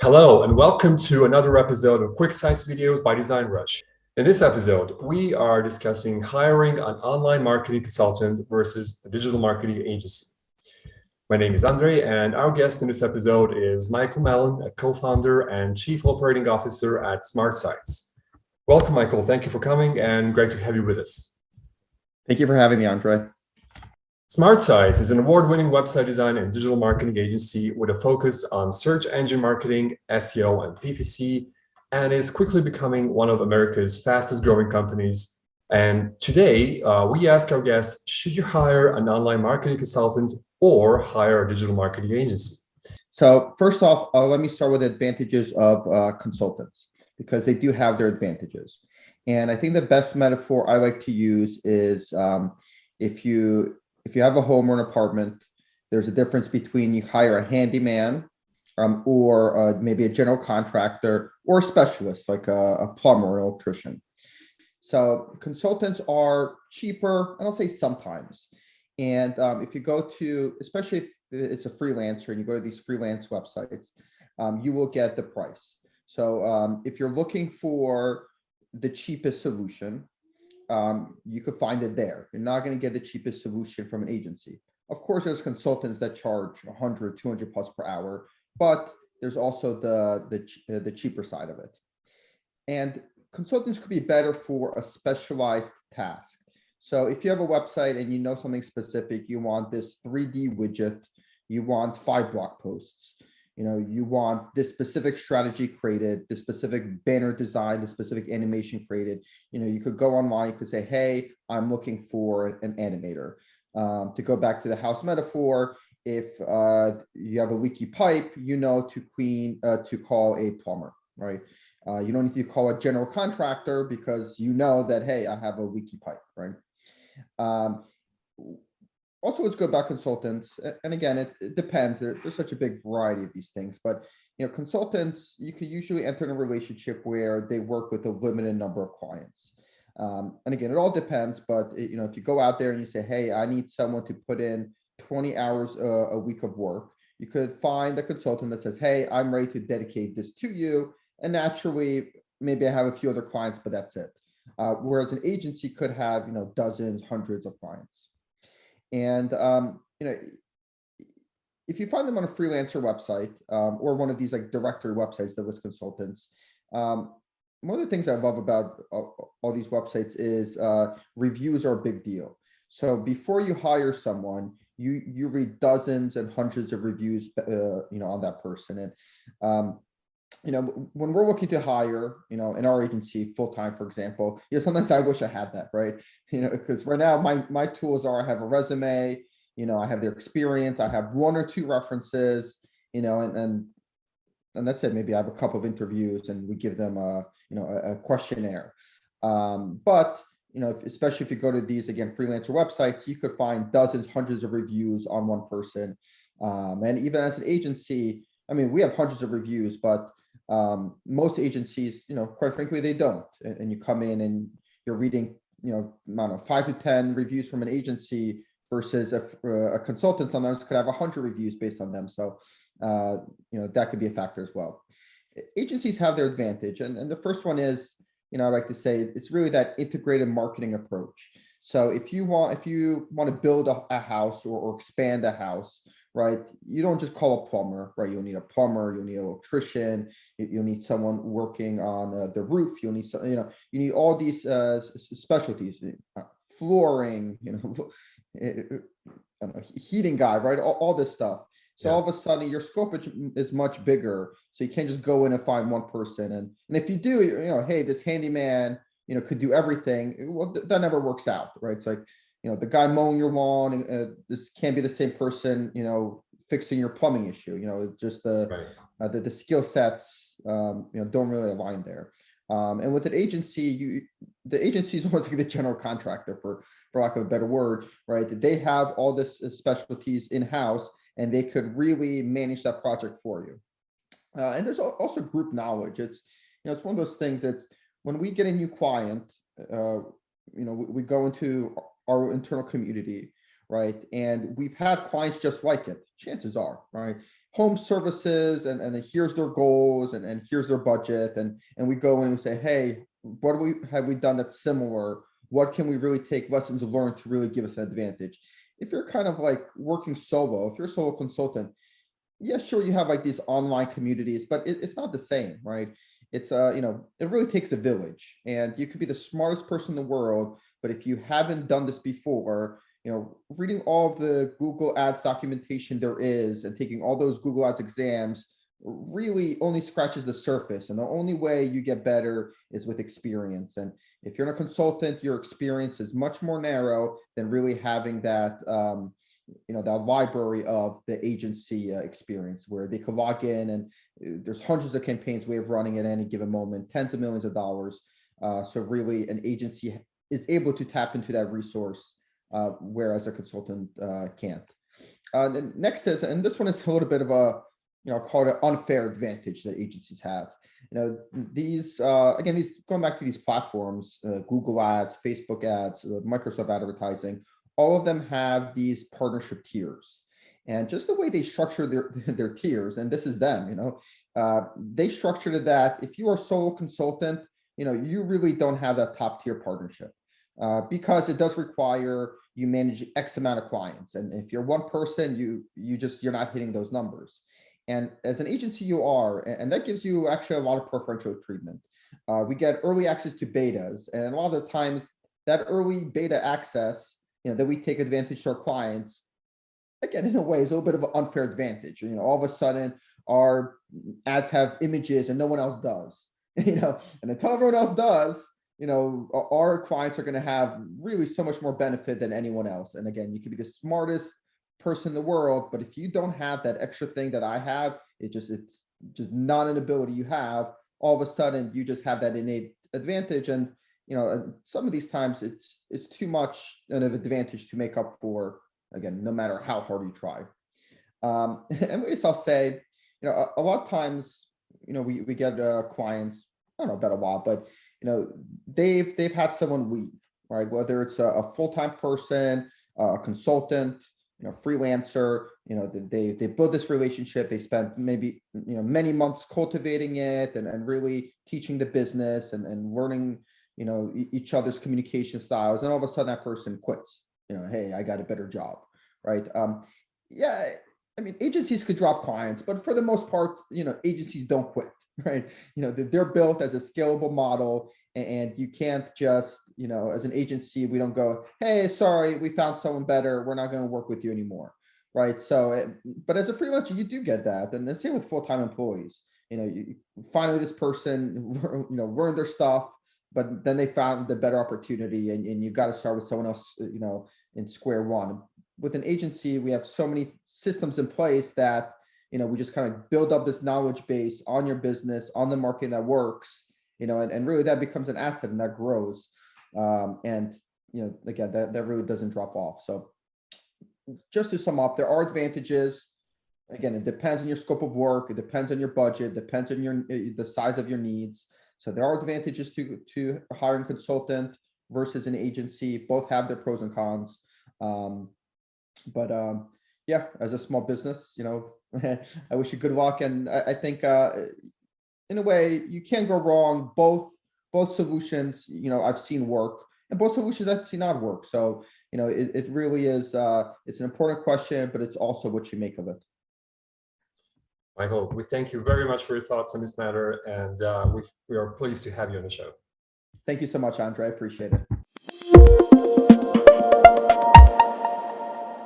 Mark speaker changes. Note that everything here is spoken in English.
Speaker 1: Hello, and welcome to another episode of QuickSights videos by DesignRush. In this episode, we are discussing hiring an online marketing consultant versus a digital marketing agency. My name is Andre, and our guest in this episode is Michael Mellon, a co-founder and chief operating officer at SmartSights. Welcome, Michael. Thank you for coming, and great to have you with us.
Speaker 2: Thank you for having me, Andre.
Speaker 1: SmartSights is an award-winning website design and digital marketing agency with a focus on search engine marketing, SEO, and PPC, and is quickly becoming one of America's fastest-growing companies. And today, we ask our guests, should you hire an online marketing consultant or hire a digital marketing agency?
Speaker 2: So first off, let me start with the advantages of consultants, because they do have their advantages. And I think the best metaphor I like to use is if you have a home or an apartment, there's a difference between you hire a handyman or maybe a general contractor or a specialist like a plumber or an electrician. So consultants are cheaper, and I'll say sometimes. And if you go to, especially if it's a freelancer and you go to these freelance websites, you will get the price. So if you're looking for the cheapest solution, you could find it there. You're not going to get the cheapest solution from an agency. Of course, there's consultants that charge 100, 200 plus per hour, but there's also the cheaper side of it. And consultants could be better for a specialized task. So if you have a website and you know something specific, you want this 3D widget, you want 5 blog posts, you want this specific strategy created, this specific banner design, this specific animation created. You could go online, you could say, hey, I'm looking for an animator. To go back to the house metaphor, if you have a leaky pipe, to call a plumber, right? You don't need to call a general contractor because you know that, hey, I have a leaky pipe, right? Also, let's go about consultants. And again, it depends. There's such a big variety of these things. But consultants, you could usually enter in a relationship where they work with a limited number of clients. And again, it all depends. But if you go out there and you say, hey, I need someone to put in 20 hours a week of work, you could find a consultant that says, hey, I'm ready to dedicate this to you. And naturally, maybe I have a few other clients, but that's it. Whereas an agency could have dozens, hundreds of clients. And if you find them on a freelancer website or one of these like directory websites that list consultants, one of the things I love about all these websites is reviews are a big deal. So before you hire someone, you read dozens and hundreds of reviews on that person. And when we're looking to hire, in our agency full-time, for example, sometimes I wish I had that, right? Because right now my tools are, I have a resume, I have their experience, I have 1 or 2 references, and that's it. Maybe I have a couple of interviews and we give them a questionnaire. But especially if you go to these, again, freelancer websites, you could find dozens, hundreds of reviews on one person. And even as an agency, we have hundreds of reviews, but most agencies, quite frankly, they don't. And you come in and you're reading, I don't know, 5 to 10 reviews from an agency versus a consultant sometimes could have 100 reviews based on them. So, that could be a factor as well. Agencies have their advantage. And the first one is, I like to say it's really that integrated marketing approach. So if you want to build a house or expand a house, right, you don't just call a plumber, right? You'll need a plumber, you'll need an electrician, you'll need someone working on the roof, you'll need you need all these specialties, flooring, heating guy, right? All this stuff. So all of a sudden your scope is much bigger. So you can't just go in and find one person. And if you do, hey, this handyman, could do everything. Well, that never works out, right? It's like, the guy mowing your lawn, this can't be the same person, fixing your plumbing issue. Just the skill sets, don't really align there. And with an agency, the agency is almost like the general contractor, for lack of a better word, right? They have all this specialties in-house, and they could really manage that project for you. And there's also group knowledge. It's one of those things that's, when we get a new client, we go into our internal community, right? And we've had clients just like it, chances are, right? Home services, and then here's their goals, and here's their budget. And we go in and we say, hey, what have we done that's similar? What can we really take lessons learned to really give us an advantage? If you're kind of like working solo, if you're a solo consultant, yeah, sure, you have like these online communities, but it's not the same, right? It's it really takes a village, and you could be the smartest person in the world, but if you haven't done this before, reading all of the Google Ads documentation there is and taking all those Google Ads exams really only scratches the surface. And the only way you get better is with experience. And if you're a consultant, your experience is much more narrow than really having that that library of the agency experience, where they could log in and there's hundreds of campaigns we have running at any given moment, tens of millions of dollars. So really an agency is able to tap into that resource, whereas a consultant can't. The next is, and this one is a little bit of a, call it an unfair advantage that agencies have. These, again, these going back to these platforms, Google Ads, Facebook Ads, Microsoft advertising, all of them have these partnership tiers. And just the way they structure their tiers, and this is them, they structured it that if you are a solo consultant, you really don't have that top tier partnership, because it does require you manage X amount of clients. And if you're one person, you're not hitting those numbers. And as an agency, you are, and that gives you actually a lot of preferential treatment. We get early access to betas, and a lot of the times that early beta access, that we take advantage to our clients, again, in a way, is a little bit of an unfair advantage. All of a sudden our ads have images and no one else does, and until everyone else does, our clients are going to have really so much more benefit than anyone else. And again, you could be the smartest person in the world, but if you don't have that extra thing that I have, it's just not an ability you have. All of a sudden you just have that innate advantage. And some of these times it's too much of an advantage to make up for, again, no matter how hard you try. And what I'll say, a lot of times, we get clients, I don't know about a lot, but they've had someone leave, right? Whether it's a full-time person, a consultant, freelancer, they build this relationship. They spend maybe, many months cultivating it and really teaching the business and learning, each other's communication styles. And all of a sudden that person quits, hey, I got a better job, right? Yeah, I mean, agencies could drop clients, but for the most part, agencies don't quit, right? They're built as a scalable model, and you can't just, as an agency, we don't go, hey, sorry, we found someone better, we're not going to work with you anymore, right? So, but as a freelancer, you do get that. And the same with full-time employees. Finally this person, learned their stuff, but then they found the better opportunity, and you got to start with someone else, in square one. With an agency, we have so many systems in place that, we just kind of build up this knowledge base on your business, on the market that works, and really that becomes an asset and that grows. And, again, that really doesn't drop off. So just to sum up, there are advantages. Again, it depends on your scope of work. It depends on your budget, depends on the size of your needs. So there are advantages to hiring a consultant versus an agency. Both have their pros and cons. Yeah, as a small business, I wish you good luck. And I think in a way, you can't go wrong. Both solutions, I've seen work, and both solutions I've seen not work. So, it really is, it's an important question, but it's also what you make of it.
Speaker 1: Michael, we thank you very much for your thoughts on this matter, and we are pleased to have you on the show.
Speaker 2: Thank you so much, Andre. I appreciate it.